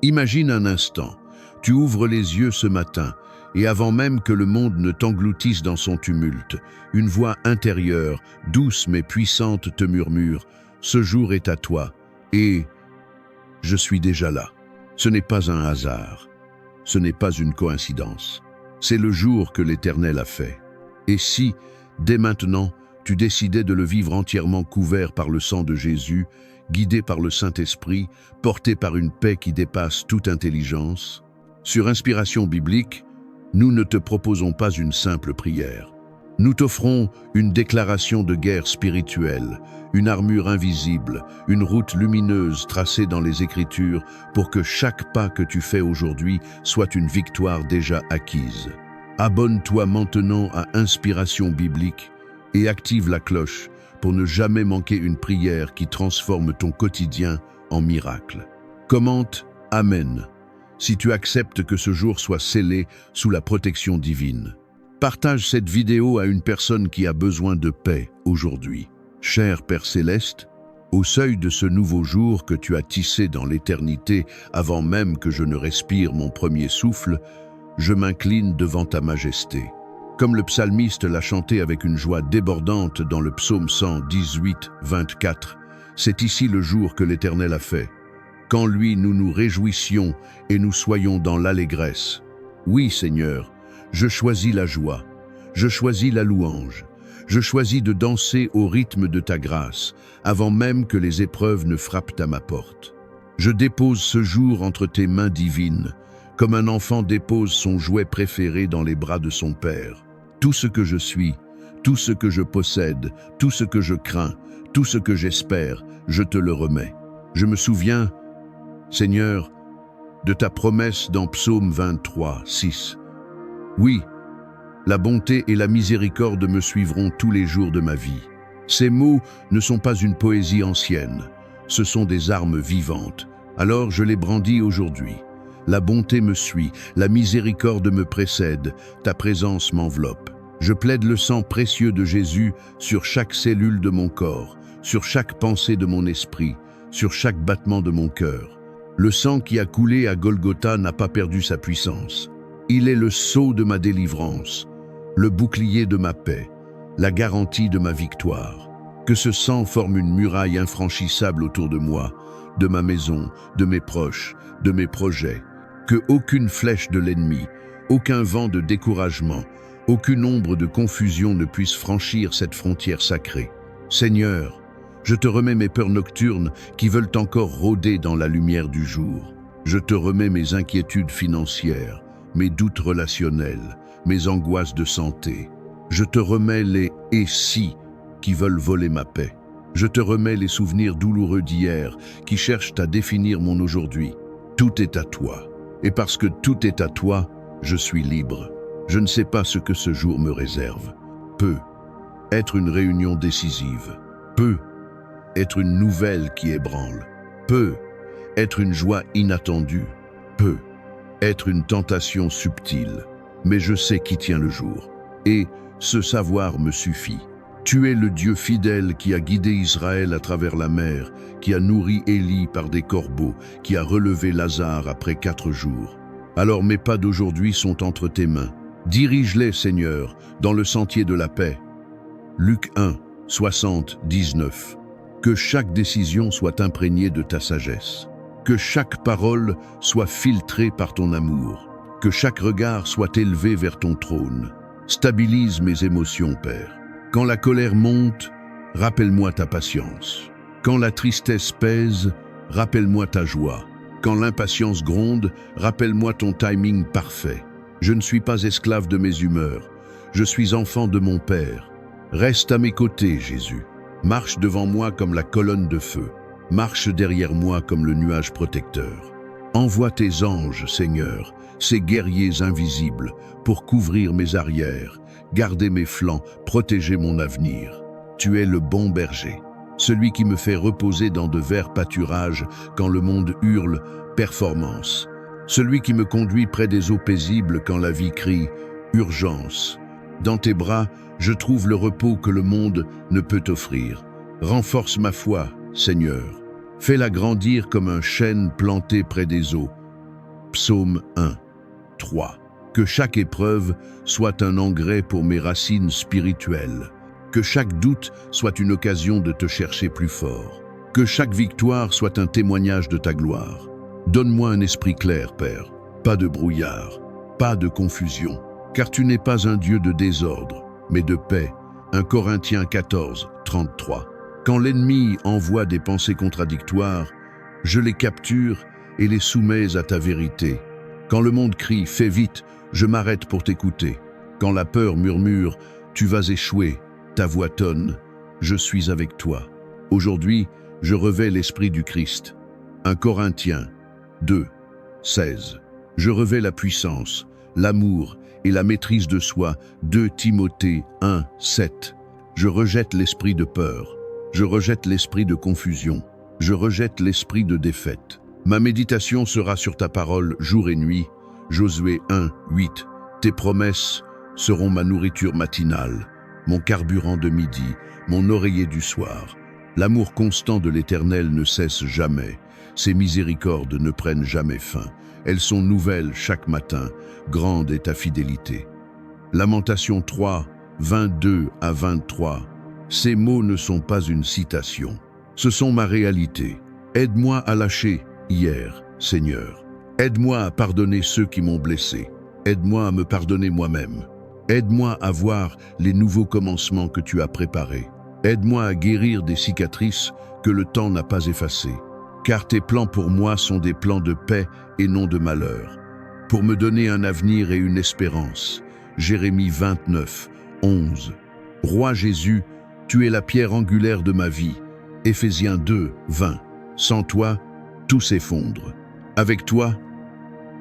Imagine un instant, tu ouvres les yeux ce matin, et avant même que le monde ne t'engloutisse dans son tumulte, une voix intérieure, douce mais puissante te murmure « Ce jour est à toi, et je suis déjà là ». Ce n'est pas un hasard, ce n'est pas une coïncidence. C'est le jour que l'Éternel a fait. Et si, dès maintenant, tu décidais de le vivre entièrement couvert par le sang de Jésus, guidé par le Saint-Esprit, porté par une paix qui dépasse toute intelligence? Sur Inspiration biblique, nous ne te proposons pas une simple prière. Nous t'offrons une déclaration de guerre spirituelle, une armure invisible, une route lumineuse tracée dans les Écritures pour que chaque pas que tu fais aujourd'hui soit une victoire déjà acquise. Abonne-toi maintenant à Inspiration biblique et active la cloche pour ne jamais manquer une prière qui transforme ton quotidien en miracle. Commente « Amen » si tu acceptes que ce jour soit scellé sous la protection divine. Partage cette vidéo à une personne qui a besoin de paix aujourd'hui. Cher Père Céleste, au seuil de ce nouveau jour que tu as tissé dans l'éternité avant même que je ne respire mon premier souffle, je m'incline devant ta majesté. Comme le psalmiste l'a chanté avec une joie débordante dans le psaume 118, 24, c'est ici le jour que l'Éternel a fait. Qu'en lui nous nous réjouissions et nous soyons dans l'allégresse. Oui, Seigneur, je choisis la joie, je choisis la louange, je choisis de danser au rythme de ta grâce, avant même que les épreuves ne frappent à ma porte. Je dépose ce jour entre tes mains divines, comme un enfant dépose son jouet préféré dans les bras de son père. Tout ce que je suis, tout ce que je possède, tout ce que je crains, tout ce que j'espère, je te le remets. Je me souviens, Seigneur, de ta promesse dans Psaume 23, 6. Oui, la bonté et la miséricorde me suivront tous les jours de ma vie. Ces mots ne sont pas une poésie ancienne, ce sont des armes vivantes. Alors je les brandis aujourd'hui. La bonté me suit, la miséricorde me précède, ta présence m'enveloppe. Je plaide le sang précieux de Jésus sur chaque cellule de mon corps, sur chaque pensée de mon esprit, sur chaque battement de mon cœur. Le sang qui a coulé à Golgotha n'a pas perdu sa puissance. Il est le sceau de ma délivrance, le bouclier de ma paix, la garantie de ma victoire. Que ce sang forme une muraille infranchissable autour de moi, de ma maison, de mes proches, de mes projets. Que aucune flèche de l'ennemi, aucun vent de découragement, aucune ombre de confusion ne puisse franchir cette frontière sacrée. Seigneur, je te remets mes peurs nocturnes qui veulent encore rôder dans la lumière du jour. Je te remets mes inquiétudes financières, mes doutes relationnels, mes angoisses de santé. Je te remets les « et si » qui veulent voler ma paix. Je te remets les souvenirs douloureux d'hier qui cherchent à définir mon aujourd'hui. Tout est à toi. Et parce que tout est à toi, je suis libre. Je ne sais pas ce que ce jour me réserve. Peut être une réunion décisive. Peut être une nouvelle qui ébranle. Peut être une joie inattendue. Peut être une tentation subtile. Mais je sais qui tient le jour. Et ce savoir me suffit. Tu es le Dieu fidèle qui a guidé Israël à travers la mer, qui a nourri Élie par des corbeaux, qui a relevé Lazare après 4 jours. Alors mes pas d'aujourd'hui sont entre tes mains. Dirige-les, Seigneur, dans le sentier de la paix. Luc 1, 60, 19. Que chaque décision soit imprégnée de ta sagesse. Que chaque parole soit filtrée par ton amour. Que chaque regard soit élevé vers ton trône. Stabilise mes émotions, Père. Quand la colère monte, rappelle-moi ta patience. Quand la tristesse pèse, rappelle-moi ta joie. Quand l'impatience gronde, rappelle-moi ton timing parfait. Je ne suis pas esclave de mes humeurs. Je suis enfant de mon Père. Reste à mes côtés, Jésus. Marche devant moi comme la colonne de feu. Marche derrière moi comme le nuage protecteur. Envoie tes anges, Seigneur, ces guerriers invisibles, pour couvrir mes arrières, garder mes flancs, protéger mon avenir. Tu es le bon berger, celui qui me fait reposer dans de verts pâturages quand le monde hurle « performance », celui qui me conduit près des eaux paisibles quand la vie crie « urgence ». Dans tes bras, je trouve le repos que le monde ne peut offrir. Renforce ma foi, Seigneur. Fais-la grandir comme un chêne planté près des eaux. Psaume 1, 3. Que chaque épreuve soit un engrais pour mes racines spirituelles. Que chaque doute soit une occasion de te chercher plus fort. Que chaque victoire soit un témoignage de ta gloire. Donne-moi un esprit clair, Père. Pas de brouillard, pas de confusion. Car tu n'es pas un Dieu de désordre, mais de paix. 1 Corinthiens 14, 33. Quand l'ennemi envoie des pensées contradictoires, je les capture et les soumets à ta vérité. Quand le monde crie « Fais vite », je m'arrête pour t'écouter. Quand la peur murmure « Tu vas échouer », ta voix tonne « Je suis avec toi ». Aujourd'hui, je revais l'esprit du Christ. 1 Corinthiens 2, 16. Je revais la puissance, l'amour et la maîtrise de soi. 2 Timothée 1, 7. Je rejette l'esprit de peur. Je rejette l'esprit de confusion. Je rejette l'esprit de défaite. Ma méditation sera sur ta parole jour et nuit. Josué 1, 8. Tes promesses seront ma nourriture matinale, mon carburant de midi, mon oreiller du soir. L'amour constant de l'Éternel ne cesse jamais. Ses miséricordes ne prennent jamais fin. Elles sont nouvelles chaque matin. Grande est ta fidélité. Lamentation 3, 22 à 23. Ces mots ne sont pas une citation. Ce sont ma réalité. Aide-moi à lâcher hier, Seigneur. Aide-moi à pardonner ceux qui m'ont blessé. Aide-moi à me pardonner moi-même. Aide-moi à voir les nouveaux commencements que tu as préparés. Aide-moi à guérir des cicatrices que le temps n'a pas effacées. Car tes plans pour moi sont des plans de paix et non de malheur, pour me donner un avenir et une espérance. Jérémie 29, 11. Roi Jésus, tu es la pierre angulaire de ma vie. Éphésiens 2, 20. Sans toi, tout s'effondre. Avec toi,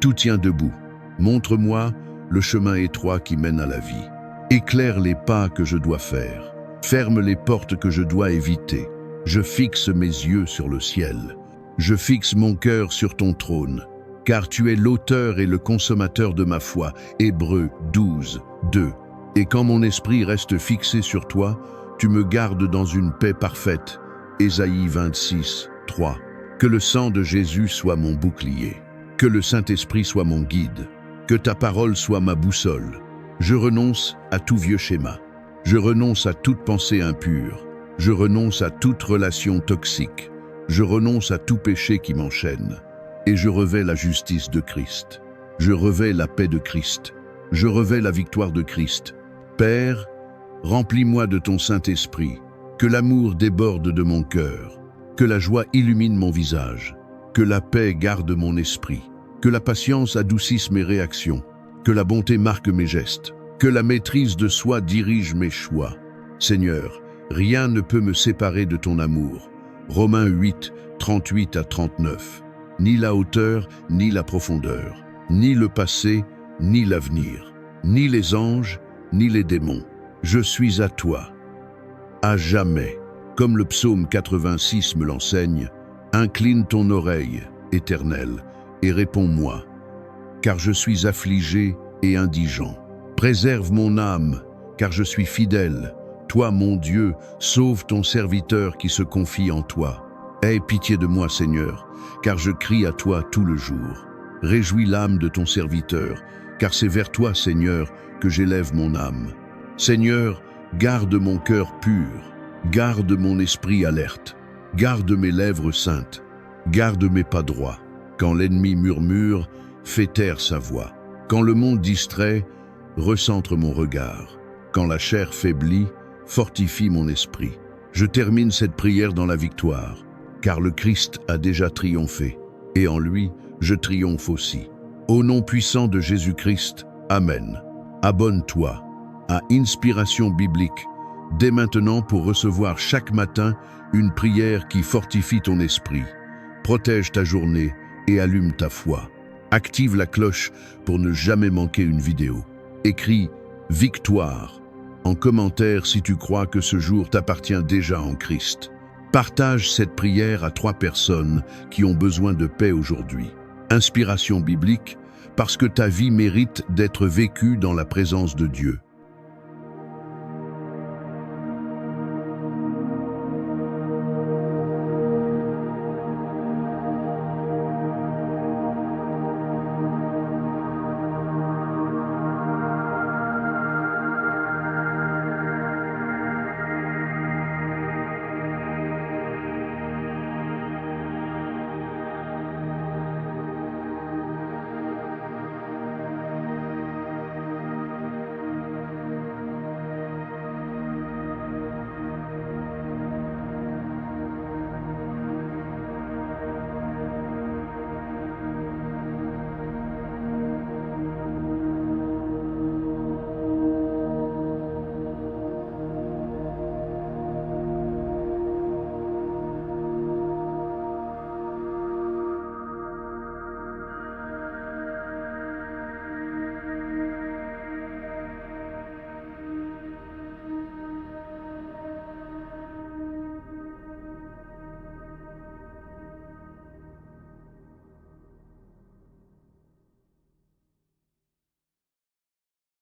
tout tient debout. Montre-moi le chemin étroit qui mène à la vie. Éclaire les pas que je dois faire. Ferme les portes que je dois éviter. Je fixe mes yeux sur le ciel. Je fixe mon cœur sur ton trône, car tu es l'auteur et le consommateur de ma foi. Hébreux 12, 2. Et quand mon esprit reste fixé sur toi, tu me gardes dans une paix parfaite. Ésaïe 26, 3. Que le sang de Jésus soit mon bouclier. Que le Saint-Esprit soit mon guide. Que ta parole soit ma boussole. Je renonce à tout vieux schéma. Je renonce à toute pensée impure. Je renonce à toute relation toxique. Je renonce à tout péché qui m'enchaîne. Et je revais la justice de Christ. Je revais la paix de Christ. Je revais la victoire de Christ. Père, remplis-moi de ton Saint-Esprit. Que l'amour déborde de mon cœur. Que la joie illumine mon visage. Que la paix garde mon esprit. Que la patience adoucisse mes réactions. Que la bonté marque mes gestes. Que la maîtrise de soi dirige mes choix. Seigneur, rien ne peut me séparer de ton amour. Romains 8, 38 à 39. Ni la hauteur, ni la profondeur, ni le passé, ni l'avenir, ni les anges, ni les démons. Je suis à toi, à jamais. Comme le psaume 86 me l'enseigne, incline ton oreille, Éternel, et réponds-moi, car je suis affligé et indigent. Préserve mon âme, car je suis fidèle. Toi, mon Dieu, sauve ton serviteur qui se confie en toi. Aie pitié de moi, Seigneur, car je crie à toi tout le jour. Réjouis l'âme de ton serviteur, car c'est vers toi, Seigneur, que j'élève mon âme. Seigneur, garde mon cœur pur, garde mon esprit alerte, garde mes lèvres saintes, garde mes pas droits. Quand l'ennemi murmure, fais taire sa voix. Quand le monde distrait, recentre mon regard. Quand la chair faiblit, fortifie mon esprit. Je termine cette prière dans la victoire, car le Christ a déjà triomphé, et en lui, je triomphe aussi. Au nom puissant de Jésus-Christ, Amen. Abonne-toi à Inspiration Biblique dès maintenant pour recevoir chaque matin une prière qui fortifie ton esprit, protège ta journée et allume ta foi. Active la cloche pour ne jamais manquer une vidéo. Écris « Victoire » en commentaire si tu crois que ce jour t'appartient déjà en Christ. Partage cette prière à 3 personnes qui ont besoin de paix aujourd'hui. Inspiration biblique, parce que ta vie mérite d'être vécue dans la présence de Dieu.